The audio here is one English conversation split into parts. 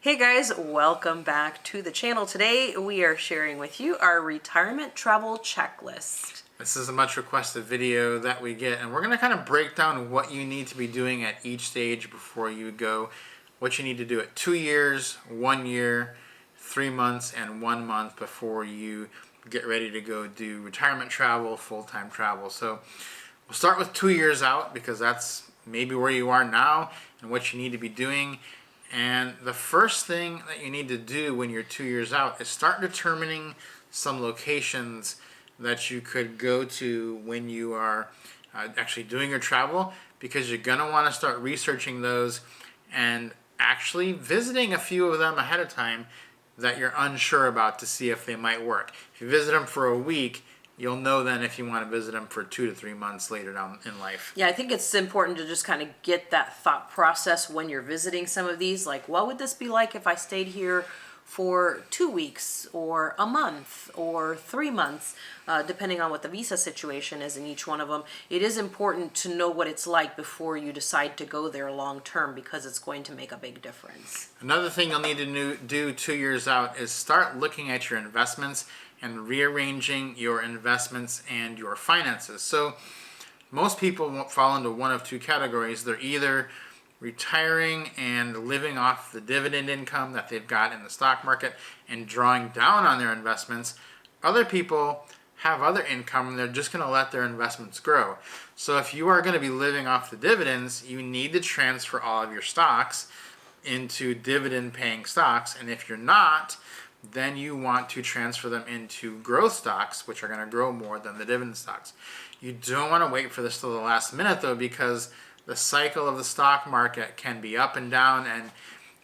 Hey guys, welcome back to the channel. Today we are sharing with you our retirement travel checklist. This is a much requested video that we get, and we're going to kind of break down what you need to be doing at each stage before you go, what you need to do at 2 years, 1 year, 3 months, and 1 month before you get ready to go do retirement travel, full-time travel. So we'll start with 2 years out because that's maybe where you are now and what you need to be doing. And the first thing that you need to do when you're 2 years out is start determining some locations that you could go to when you are actually doing your travel, because you're going to want to start researching those and actually visiting a few of them ahead of time that you're unsure about to see if they might work. If you visit them for a week, you'll know then if you want to visit them for 2 to 3 months later down in life. Yeah, I think it's important to just kind of get that thought process when you're visiting some of these. Like, what would this be like if I stayed here for 2 weeks or a month or 3 months, depending on what the visa situation is in each one of them. It is important to know what it's like before you decide to go there long term, because it's going to make a big difference. Another thing you'll need to do 2 years out is start looking at your investments and rearranging your investments and your finances. So most people won't fall into one of two categories. They're either retiring and living off the dividend income that they've got in the stock market and drawing down on their investments. Other people have other income and they're just going to let their investments grow. So if you are going to be living off the dividends, you need to transfer all of your stocks into dividend paying stocks. And if you're not, then you want to transfer them into growth stocks, which are going to grow more than the dividend stocks. You don't want to wait for this till the last minute, though, because the cycle of the stock market can be up and down, and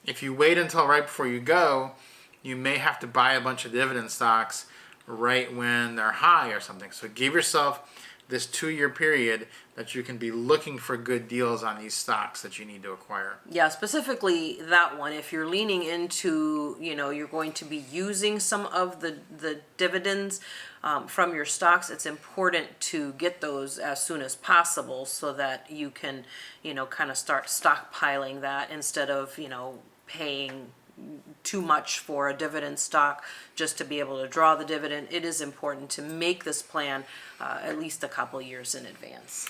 if you wait until right before you go, you may have to buy a bunch of dividend stocks right when they're high or something. So give yourself this 2-year period that you can be looking for good deals on these stocks that you need to acquire. Yeah, specifically that one. If you're leaning into, you're going to be using some of the dividends from your stocks, it's important to get those as soon as possible so that you can, kind of start stockpiling that instead of, paying too much for a dividend stock just to be able to draw the dividend. It is important to make this plan at least a couple years in advance.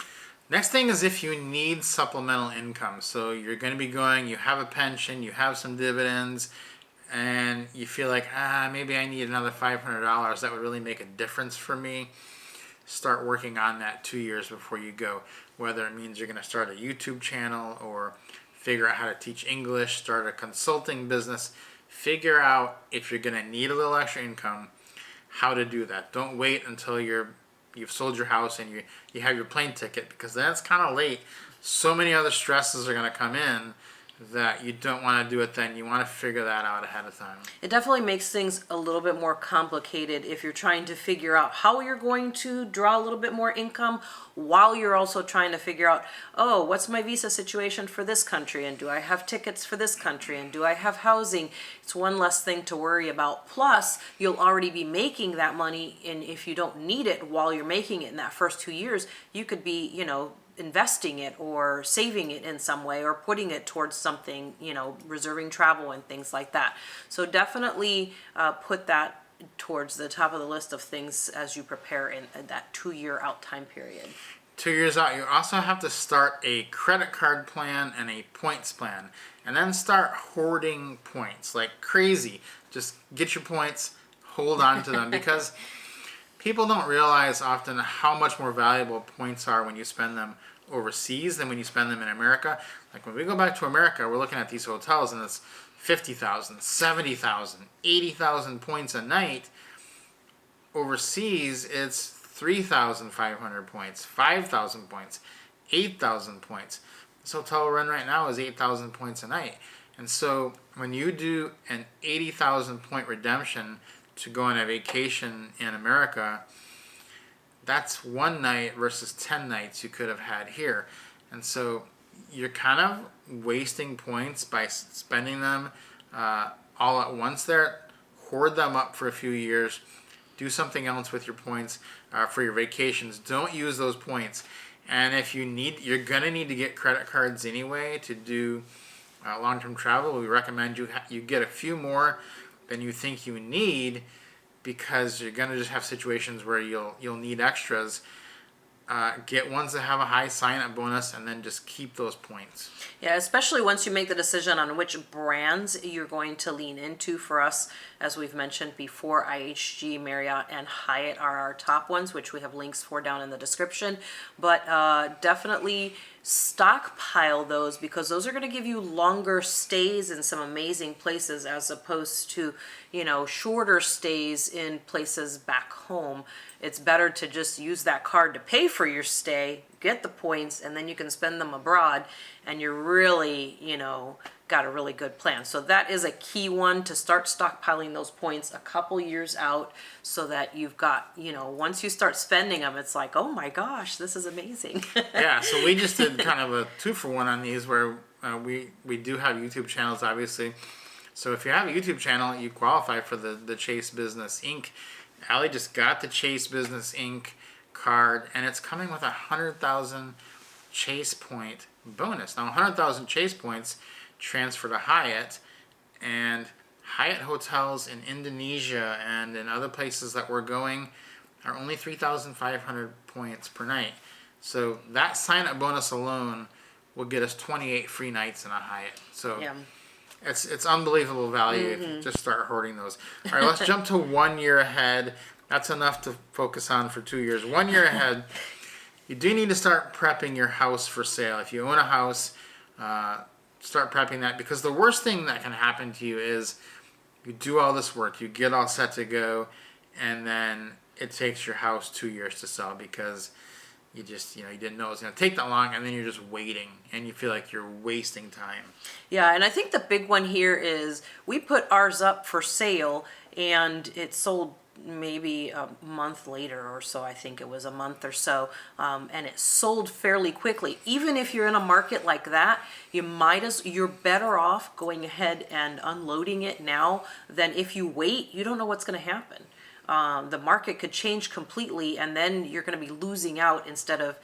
Next thing is if you need supplemental income. So you're going to be going, you have a pension, you have some dividends, and you feel like, maybe I need another $500. That would really make a difference for me. Start working on that 2 years before you go. Whether it means you're going to start a YouTube channel or figure out how to teach English, start a consulting business, figure out if you're going to need a little extra income, how to do that. Don't wait until you've sold your house and you have your plane ticket, because that's kind of late. So many other stresses are going to come in that you don't want to do it then. You want to figure that out ahead of time. It definitely makes things a little bit more complicated if you're trying to figure out how you're going to draw a little bit more income while you're also trying to figure out, what's my visa situation for this country, and do I have tickets for this country, and do I have housing? It's one less thing to worry about. Plus, you'll already be making that money, and if you don't need it while you're making it in that first 2 years, you could be, investing it or saving it in some way or putting it towards something, reserving travel and things like that. So definitely put that towards the top of the list of things as you prepare in that 2-year out time period. 2 years out, you also have to start a credit card plan and a points plan, and then start hoarding points like crazy. Just get your points, hold on to them, because people don't realize often how much more valuable points are when you spend them overseas than when you spend them in America. Like when we go back to America, we're looking at these hotels and it's 50,000, 70,000, 80,000 points a night. Overseas, it's 3,500 points, 5,000 points, 8,000 points. This hotel we're in right now is 8,000 points a night. And so when you do an 80,000 point redemption to go on a vacation in America, that's 1 night versus 10 nights you could have had here. And so you're kind of wasting points by spending them all at once there. Hoard them up for a few years. Do something else with your points for your vacations. Don't use those points. And if you need, you're going to need to get credit cards anyway to do long-term travel, we recommend you get a few more than you think you need, because you're gonna just have situations where you'll need extras. Get ones that have a high sign-up bonus, and then just keep those points. Yeah, especially once you make the decision on which brands you're going to lean into. For us, as we've mentioned before, IHG, Marriott, and Hyatt are our top ones, which we have links for down in the description. But definitely stockpile those, because those are going to give you longer stays in some amazing places, as opposed to, shorter stays in places back home. It's better to just use that card to pay for your stay, get the points, and then you can spend them abroad, and you're really, got a really good plan. So that is a key one, to start stockpiling those points a couple years out, so that you've got, once you start spending them, it's like, oh my gosh, this is amazing. Yeah, so we just did kind of a 2-for-1 on these, where we do have YouTube channels, obviously. So if you have a YouTube channel, you qualify for the Chase Business Inc. Allie just got the Chase Business Inc. card, and it's coming with 100,000 Chase point bonus. Now, 100,000 Chase points transfer to Hyatt, and Hyatt hotels in Indonesia and in other places that we're going are only 3,500 points per night. So that sign-up bonus alone will get us 28 free nights in a Hyatt. So Yeah. it's unbelievable value if you just start hoarding those. All right, let's jump to 1 year ahead. That's enough to focus on for 2 years. 1 year ahead, you do need to start prepping your house for sale. If you own a house, start prepping that, because the worst thing that can happen to you is you do all this work, you get all set to go, and then it takes your house 2 years to sell, because you just, you didn't know it was going to take that long, and then you're just waiting, and you feel like you're wasting time. Yeah, and I think the big one here is we put ours up for sale, and it sold maybe a month later or so. I think it was a month or so, and it sold fairly quickly. Even if you're in a market like that, you're better off going ahead and unloading it now than if you wait. You don't know what's going to happen. The market could change completely, and then you're going to be losing out instead of,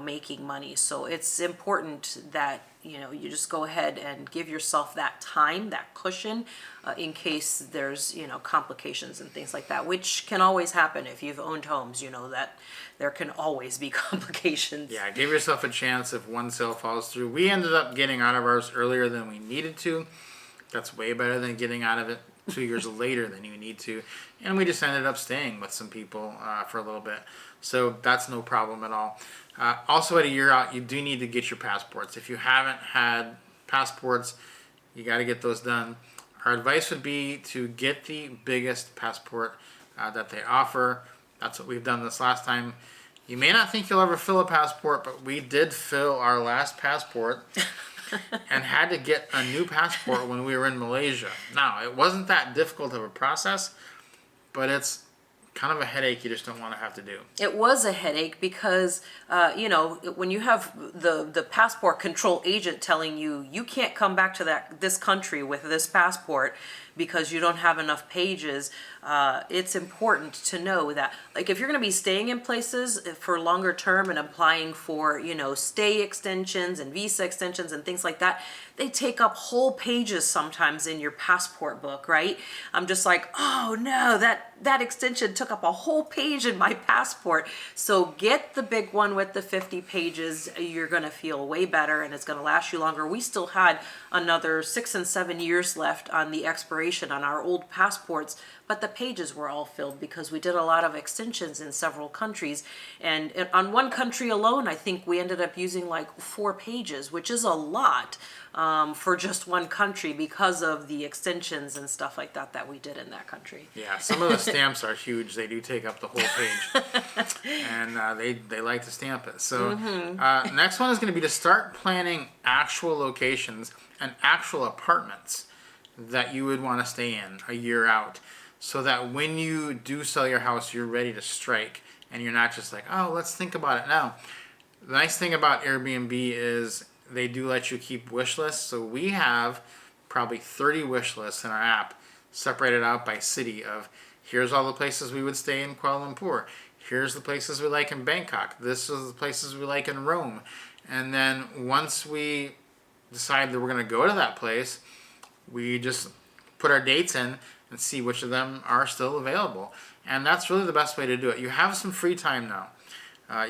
making money. So it's important that, you just go ahead and give yourself that time, that cushion, in case there's, complications and things like that, which can always happen. If you've owned homes, you know that there can always be complications. Yeah, give yourself a chance if one sale falls through. We ended up getting out of ours earlier than we needed to. That's way better than getting out of it 2 years later than you need to. And we just ended up staying with some people for a little bit. So that's no problem at all. Also, at a year out, you do need to get your passports. If you haven't had passports, you got to get those done. Our advice would be to get the biggest passport that they offer. That's what we've done this last time. You may not think you'll ever fill a passport, but we did fill our last passport and had to get a new passport when we were in Malaysia. Now, it wasn't that difficult of a process, but it's kind of a headache you just don't want to have to do. It was a headache because, when you have the passport control agent telling you can't come back to this country with this passport because you don't have enough pages, it's important to know that, like, if you're going to be staying in places for longer term and applying for, stay extensions and visa extensions and things like that, they take up whole pages sometimes in your passport book, right? I'm just like, oh no, that extension took up a whole page in my passport. So get the big one with the 50 pages. You're going to feel way better, and it's going to last you longer. We still had another 6 and 7 years left on the expiration on our old passports, but the pages were all filled because we did a lot of extensions in several countries. And on one country alone, I think we ended up using like 4 pages, which is a lot for just one country because of the extensions and stuff like that we did in that country. Yeah, some of the stamps are huge. They do take up the whole page. And they like to stamp it. So next one is going to be to start planning actual locations and actual apartments that you would want to stay in a year out, so that when you do sell your house, you're ready to strike, and you're not just like, oh, let's think about it now. The nice thing about Airbnb is they do let you keep wish lists. So we have probably 30 wish lists in our app, separated out by city of, here's all the places we would stay in Kuala Lumpur. Here's the places we like in Bangkok. This is the places we like in Rome. And then once we decide that we're going to go to that place, we just put our dates in and see which of them are still available. And that's really the best way to do it. You have some free time now.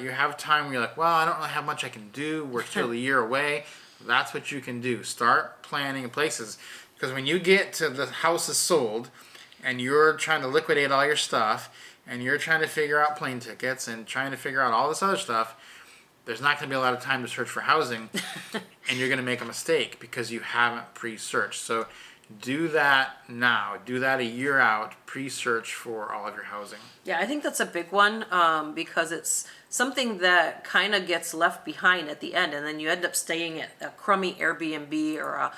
You have time where you're like, well, I don't really have much I can do. We're still a year away. That's what you can do. Start planning places. Because when you get to the house is sold and you're trying to liquidate all your stuff and you're trying to figure out plane tickets and trying to figure out all this other stuff, there's not going to be a lot of time to search for housing. And you're going to make a mistake because you haven't pre-searched. So do that now. Do that a year out. Pre-search for all of your housing. Yeah, I think that's a big one because it's something that kind of gets left behind at the end, and then you end up staying at a crummy Airbnb or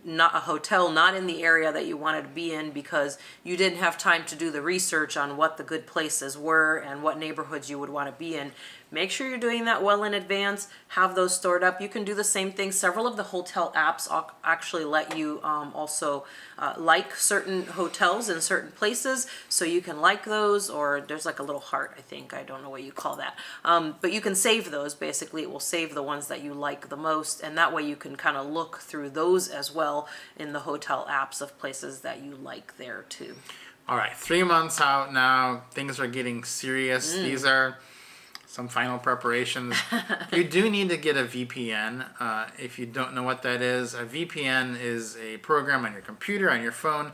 not a hotel, not in the area that you wanted to be in because you didn't have time to do the research on what the good places were and what neighborhoods you would want to be in. Make sure you're doing that well in advance. Have those stored up. You can do the same thing. Several of the hotel apps actually let you also like certain hotels in certain places, so you can like those, or there's like a little heart, I think. I don't know what you call that. But you can save those. Basically, it will save the ones that you like the most, and that way you can kind of look through those as well in the hotel apps of places that you like there too. All right, 3 months out now. Things are getting serious. These are some final preparations. You do need to get a VPN. If you don't know what that is, a VPN is a program on your computer, on your phone,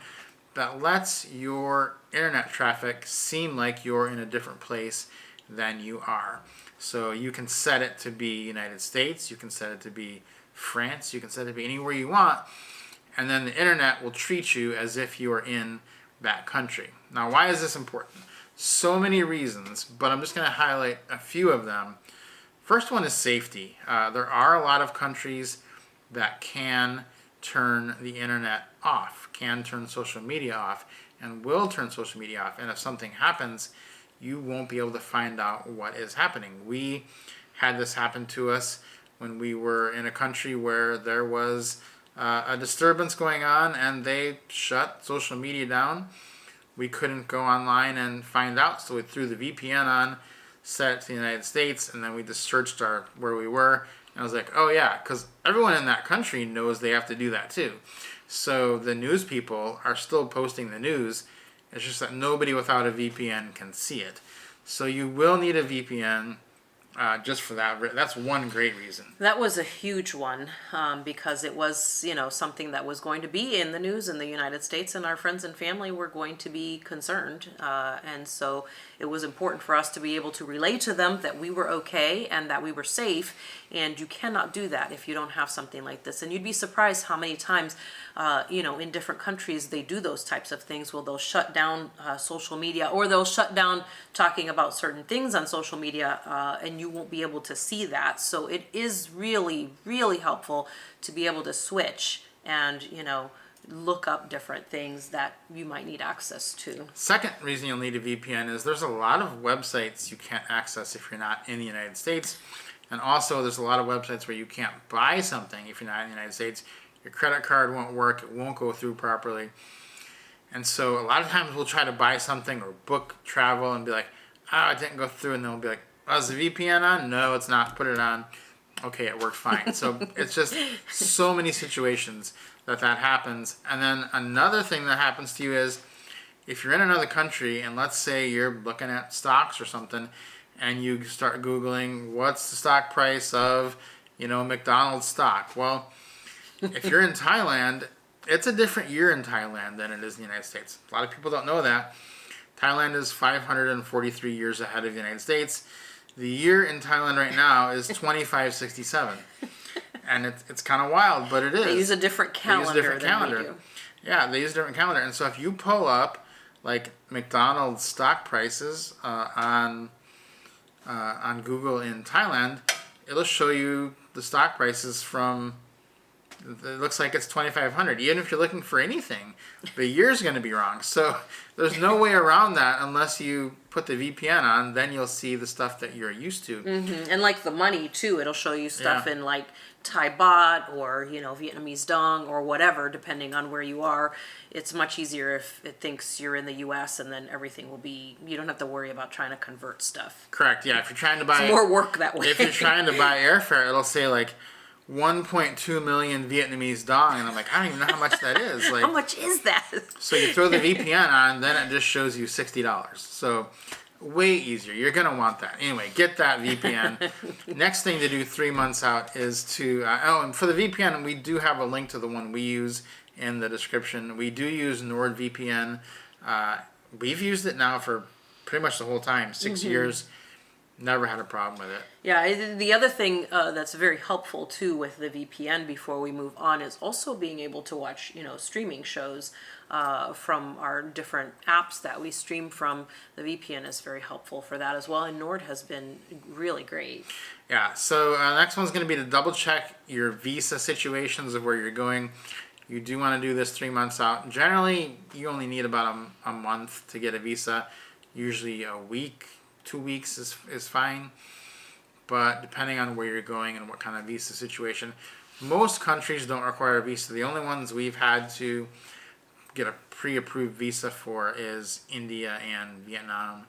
that lets your internet traffic seem like you're in a different place than you are. So you can set it to be United States, you can set it to be France, you can set it to be anywhere you want, and then the internet will treat you as if you are in that country. Now, why is this important? So many reasons, but I'm just going to highlight a few of them. First one is safety. There are a lot of countries that can turn the internet off, can turn social media off, and will turn social media off. And if something happens, you won't be able to find out what is happening. We had this happen to us when we were in a country where there was a disturbance going on and they shut social media down. We couldn't go online and find out, so we threw the VPN on, set it to the United States, and then we just searched where we were. And I was like, oh yeah, because everyone in that country knows they have to do that too. So the news people are still posting the news. It's just that nobody without a VPN can see it. So you will need a VPN just for that. That's one great reason. That was a huge one because it was, something that was going to be in the news in the United States, and our friends and family were going to be concerned. And so it was important for us to be able to relay to them that we were okay and that we were safe. And you cannot do that if you don't have something like this. And you'd be surprised how many times, in different countries they do those types of things. Well, they'll shut down social media, or they'll shut down talking about certain things on social media, and you won't be able to see that. So it is really, really helpful to be able to switch and, look up different things that you might need access to. Second reason you'll need a VPN is there's a lot of websites you can't access if you're not in the United States. And also there's a lot of websites where you can't buy something if you're not in the United States. Your credit card won't work, it won't go through properly. And so a lot of times we'll try to buy something or book travel and be like, it didn't go through, and they'll be like, is the VPN on? No, it's not. Put it on. Okay, it worked fine. So it's just so many situations that happens. And then another thing that happens to you is if you're in another country and let's say you're looking at stocks or something and you start Googling what's the stock price of, McDonald's stock. Well, if you're in Thailand, it's a different year in Thailand than it is in the United States. A lot of people don't know that. Thailand is 543 years ahead of the United States. The year in Thailand right now is 2567. And it's kind of wild, but it is. They use a different calendar than we do. Yeah, they use a different calendar. And so if you pull up like McDonald's stock prices on Google in Thailand, it'll show you the stock prices from, it looks like it's 2,500. Even if you're looking for anything, the year's going to be wrong. So there's no way around that unless you put the VPN on. Then you'll see the stuff that you're used to. Mm-hmm. And like the money too, it'll show you stuff in like Thai baht or Vietnamese dong or whatever, depending on where you are. It's much easier if it thinks you're in the U.S. and then everything will be. You don't have to worry about trying to convert stuff. Correct. Yeah. If you're trying to buy more work that way. If you're trying to buy airfare, it'll say like 1.2 million Vietnamese dong, and I'm like, I don't even know how much that is. Like, How much is that? so you throw the VPN on, then it just shows you $60. So way easier. You're gonna want that. Anyway, get that VPN. Next thing to do 3 months out is to and for the VPN, we do have a link to the one we use in the description. We do use NordVPN. We've used it now for pretty much the whole time, 6 years. Never had a problem with it. Yeah, the other thing that's very helpful too with the VPN before we move on is also being able to watch, streaming shows from our different apps that we stream from. The VPN is very helpful for that as well, and Nord has been really great. Yeah, so next one's going to be to double check your visa situations of where you're going. You do want to do this 3 months out. Generally, you only need about a month to get a visa. Usually a week, 2 weeks is fine. But depending on where you're going and what kind of visa situation, most countries don't require a visa. The only ones we've had to get a pre-approved visa for is India and Vietnam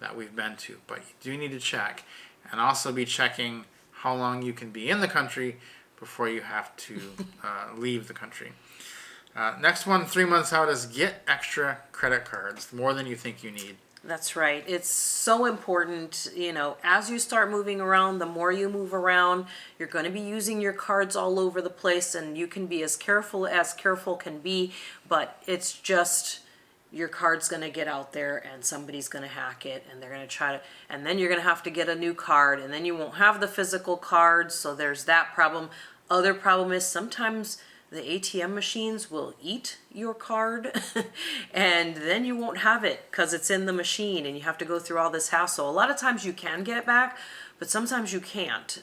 that we've been to. But you do need to check, and also be checking how long you can be in the country before you have to leave the country. Next one, 3 months out, is get extra credit cards, more than you think you need. That's right. It's so important, as you start moving around, the more you move around, you're going to be using your cards all over the place, and you can be as careful can be, but it's just your card's going to get out there and somebody's going to hack it, and they're going to try to, and then you're going to have to get a new card, and then you won't have the physical card, so there's that problem. Other problem is sometimes the ATM machines will eat your card and then you won't have it because it's in the machine and you have to go through all this hassle. A lot of times you can get it back, but sometimes you can't,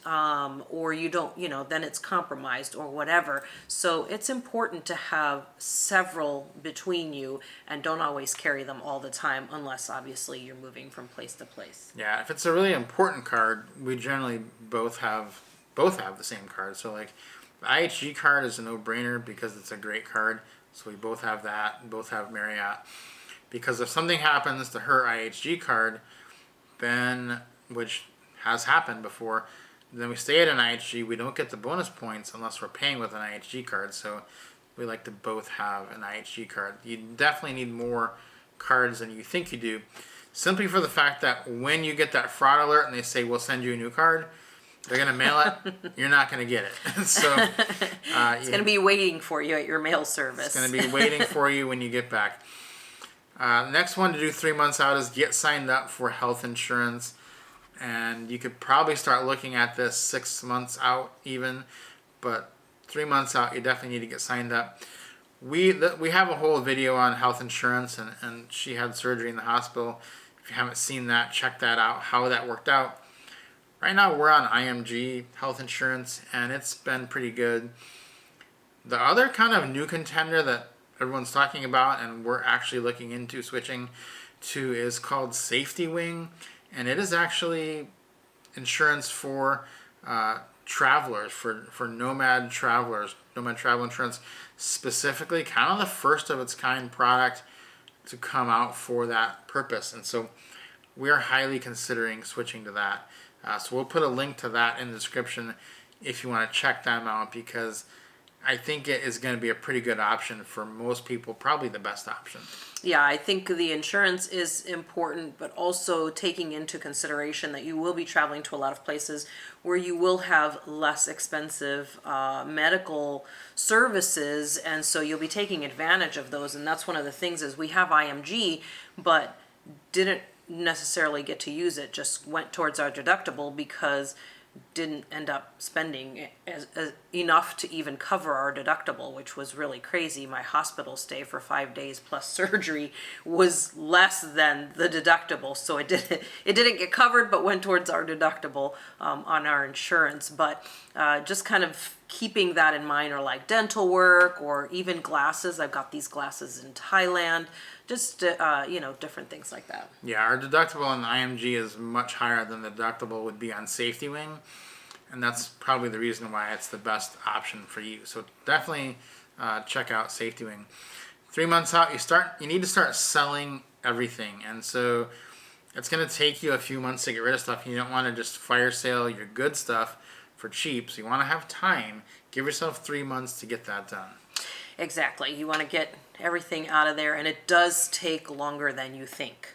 or you don't, then it's compromised or whatever. So it's important to have several between you and don't always carry them all the time unless obviously you're moving from place to place. Yeah, if it's a really important card, we generally both have the same card. So like, the IHG card is a no-brainer because it's a great card. So we both have that, both have Marriott. Because if something happens to her IHG card, then, which has happened before, then we stay at an IHG, we don't get the bonus points unless we're paying with an IHG card. So we like to both have an IHG card. You definitely need more cards than you think you do, simply for the fact that when you get that fraud alert and they say, we'll send you a new card, they're going to mail it, you're not going to get it. So it's going to be waiting for you at your mail service. It's going to be waiting for you when you get back. Next one to do 3 months out is get signed up for health insurance. And you could probably start looking at this 6 months out even. But 3 months out, you definitely need to get signed up. We have a whole video on health insurance, and she had surgery in the hospital. If you haven't seen that, check that out, how that worked out. Right now we're on IMG health insurance, and it's been pretty good. The other kind of new contender that everyone's talking about and we're actually looking into switching to is called Safety Wing, and it is actually insurance for travelers, for nomad travelers, nomad travel insurance specifically, kind of the first of its kind product to come out for that purpose. And so we are highly considering switching to that. So we'll put a link to that in the description if you want to check them out, because I think it is going to be a pretty good option for most people, probably the best option. Yeah, I think the insurance is important, but also taking into consideration that you will be traveling to a lot of places where you will have less expensive medical services, and so you'll be taking advantage of those. And that's one of the things is we have IMG, but didn't necessarily get to use it, just went towards our deductible because didn't end up spending as enough to even cover our deductible, which was really crazy. My hospital stay for 5 days plus surgery was less than the deductible, so it didn't get covered, but went towards our deductible on our insurance. But just kind of keeping that in mind, or like dental work, or even glasses. I've got these glasses in Thailand. Just different things like that. Yeah, our deductible on IMG is much higher than the deductible would be on Safety Wing, and that's probably the reason why it's the best option for you. So definitely check out Safety Wing. 3 months out, you need to start selling everything, and so it's going to take you a few months to get rid of stuff. You don't want to just fire sale your good stuff for cheap. So you want to have time. Give yourself 3 months to get that done. Exactly. You want to get everything out of there, and it does take longer than you think.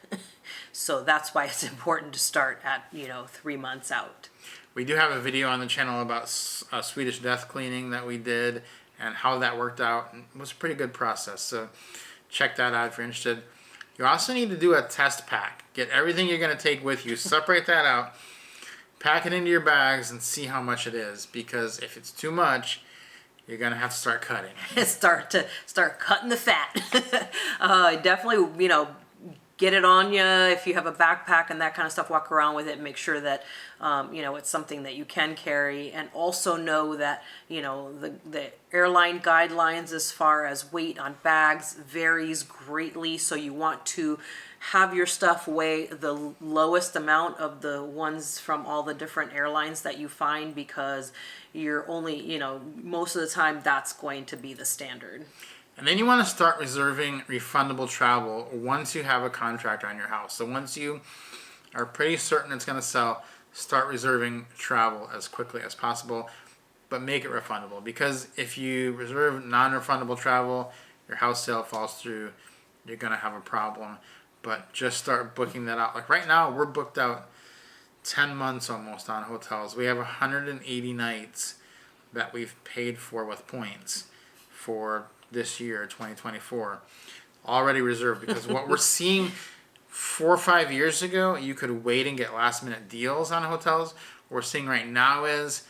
So that's why it's important to start at, 3 months out. We do have a video on the channel about Swedish death cleaning that we did and how that worked out. It was a pretty good process. So check that out if you're interested. You also need to do a test pack. Get everything you're going to take with you. Separate that out. Pack it into your bags and see how much it is. Because if it's too much, you're going to have to start cutting. start cutting the fat. Definitely, get it on you. If you have a backpack and that kind of stuff, walk around with it. Make sure that, it's something that you can carry. And also know that, the airline guidelines as far as weight on bags varies greatly. So you want to have your stuff weigh the lowest amount of the ones from all the different airlines that you find, because you're only, most of the time that's going to be the standard. And then you want to start reserving refundable travel once you have a contract on your house. So once you are pretty certain it's going to sell, start reserving travel as quickly as possible, but make it refundable. Because if you reserve non-refundable travel, your house sale falls through, you're going to have a problem. But just start booking that out. Like right now, we're booked out 10 months almost on hotels. We have 180 nights that we've paid for with points for this year, 2024, already reserved. Because what we're seeing 4 or 5 years ago, you could wait and get last minute deals on hotels. What we're seeing right now is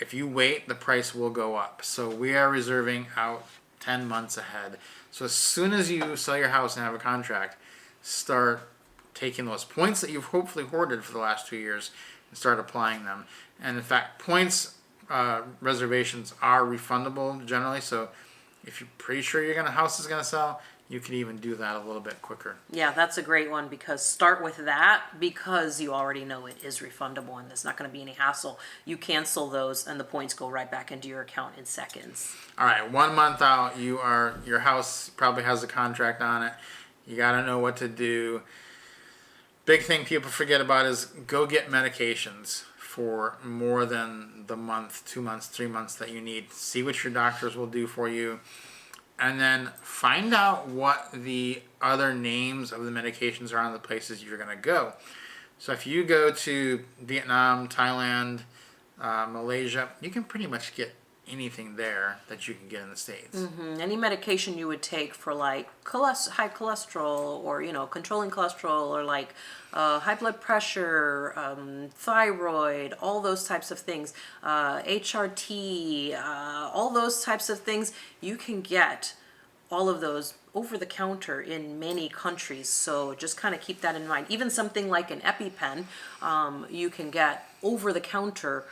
if you wait, the price will go up. So we are reserving out 10 months ahead. So as soon as you sell your house and have a contract, start taking those points that you've hopefully hoarded for the last 2 years and start applying them. And in fact, points reservations are refundable generally. So if you're pretty sure your house is going to sell, you can even do that a little bit quicker. Yeah, that's a great one, because start with that because you already know it is refundable and there's not going to be any hassle. You cancel those and the points go right back into your account in seconds. All right, 1 month out, your house probably has a contract on it. You got to know what to do. Big thing people forget about is go get medications for more than the month, 2 months, 3 months that you need. See what your doctors will do for you. And then find out what the other names of the medications are on the places you're going to go. So if you go to Vietnam, Thailand, Malaysia, you can pretty much get anything there that you can get in the States. Mm-hmm. Any medication you would take for like high cholesterol, or controlling cholesterol, or like high blood pressure, thyroid, all those types of things, HRT, all those types of things, you can get all of those over the counter in many countries. So just kind of keep that in mind. Even something like an EpiPen, you can get over the counter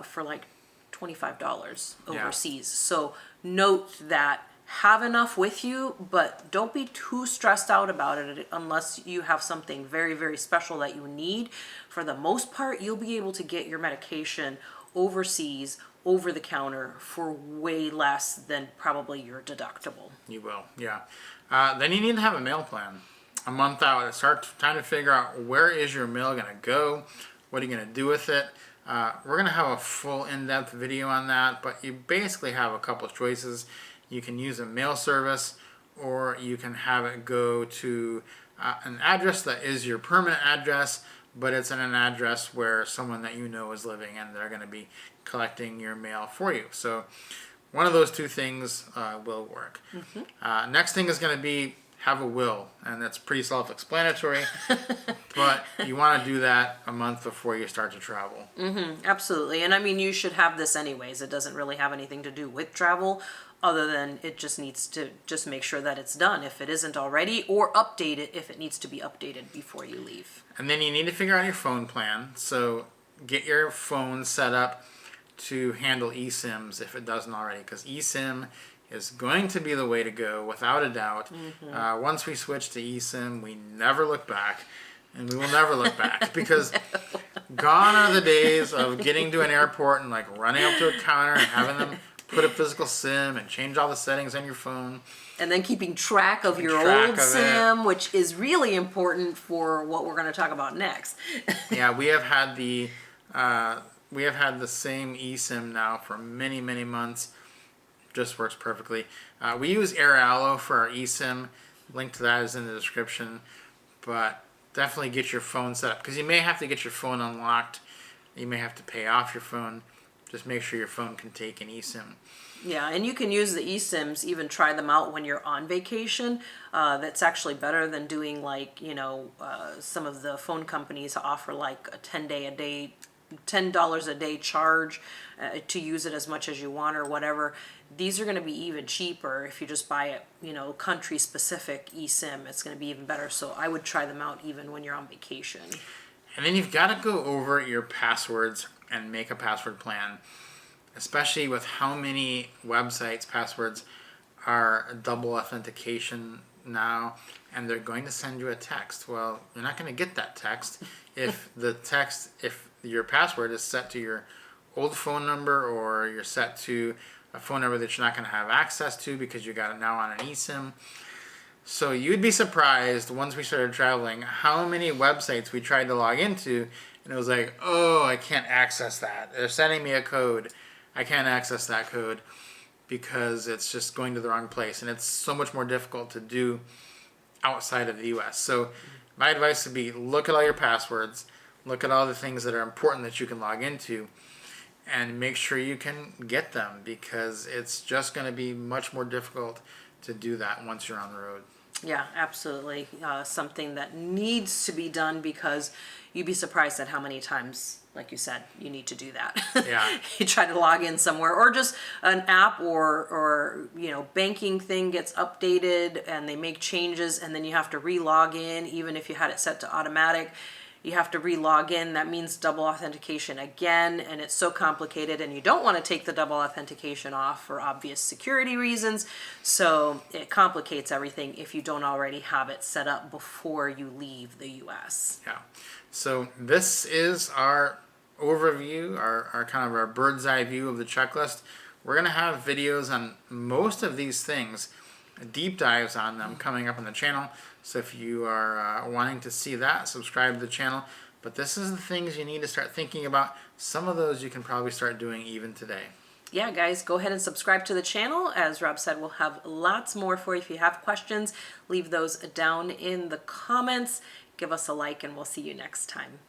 for like $25 overseas. Yeah. So note that, have enough with you, but don't be too stressed out about it unless you have something very, very special that you need. For the most part, you'll be able to get your medication overseas, over the counter, for way less than probably your deductible. You will, yeah. Then you need to have a meal plan. A month out, start trying to figure out, where is your mail going to go? What are you going to do with it? We're going to have a full in-depth video on that, but you basically have a couple of choices. You can use a mail service, or you can have it go to an address that is your permanent address, but it's in an address where someone that you know is living, and they're going to be collecting your mail for you. So one of those two things will work. Mm-hmm. Next thing is going to be have a will, and that's pretty self-explanatory, but you want to do that a month before you start to travel. Mm-hmm, absolutely. And I mean, you should have this anyways. It doesn't really have anything to do with travel, other than it just needs to just make sure that it's done if it isn't already, or update it if it needs to be updated before you leave. And then you need to figure out your phone plan. So get your phone set up to handle eSIMs if it doesn't already, because eSIM is going to be the way to go without a doubt. Mm-hmm. Once we switch to eSIM, we never look back, and we will never look back, because gone are the days of getting to an airport and like running up to a counter and having them put a physical SIM and change all the settings on your phone. And then keeping track of your old SIM, which is really important for what we're going to talk about next. Yeah, we have had the we have had the same eSIM now for many, many months. Just works perfectly. We use AirAllo for our eSIM. Link to that is in the description. But definitely get your phone set up, because you may have to get your phone unlocked. You may have to pay off your phone. Just make sure your phone can take an eSIM. Yeah, and you can use the eSIMs, even try them out when you're on vacation. That's actually better than doing like, some of the phone companies offer like a $10 a day charge to use it as much as you want or whatever. These are going to be even cheaper if you just buy a, country specific eSIM. It's going to be even better. So I would try them out even when you're on vacation. And then you've got to go over your passwords and make a password plan, especially with how many websites passwords are double authentication now, and they're going to send you a text. Well, you're not going to get that text if if your password is set to your old phone number, or you're set to a phone number that you're not going to have access to because you got it now on an eSIM. So you'd be surprised, once we started traveling, how many websites we tried to log into, and it was like, oh, I can't access that. They're sending me a code. I can't access that code because it's just going to the wrong place, and it's so much more difficult to do outside of the US. So my advice would be, look at all your passwords, look at all the things that are important that you can log into, and make sure you can get them, because it's just going to be much more difficult to do that once you're on the road. Yeah, absolutely. Something that needs to be done, because you'd be surprised at how many times, like you said, you need to do that. Yeah. You try to log in somewhere, or just an app or banking thing gets updated and they make changes, and then you have to re-log in, even if you had it set to automatic. You have to re-log in. That means double authentication again, and it's so complicated, and you don't want to take the double authentication off for obvious security reasons. So it complicates everything if you don't already have it set up before you leave the US. Yeah. So this is our overview, our kind of our bird's eye view of the checklist. We're going to have videos on most of these things, deep dives on them, coming up on the channel. So if you are wanting to see that, subscribe to the channel. But this is the things you need to start thinking about. Some of those you can probably start doing even today. Yeah, guys, go ahead and subscribe to the channel. As Rob said, we'll have lots more for you. If you have questions, leave those down in the comments. Give us a like, and we'll see you next time.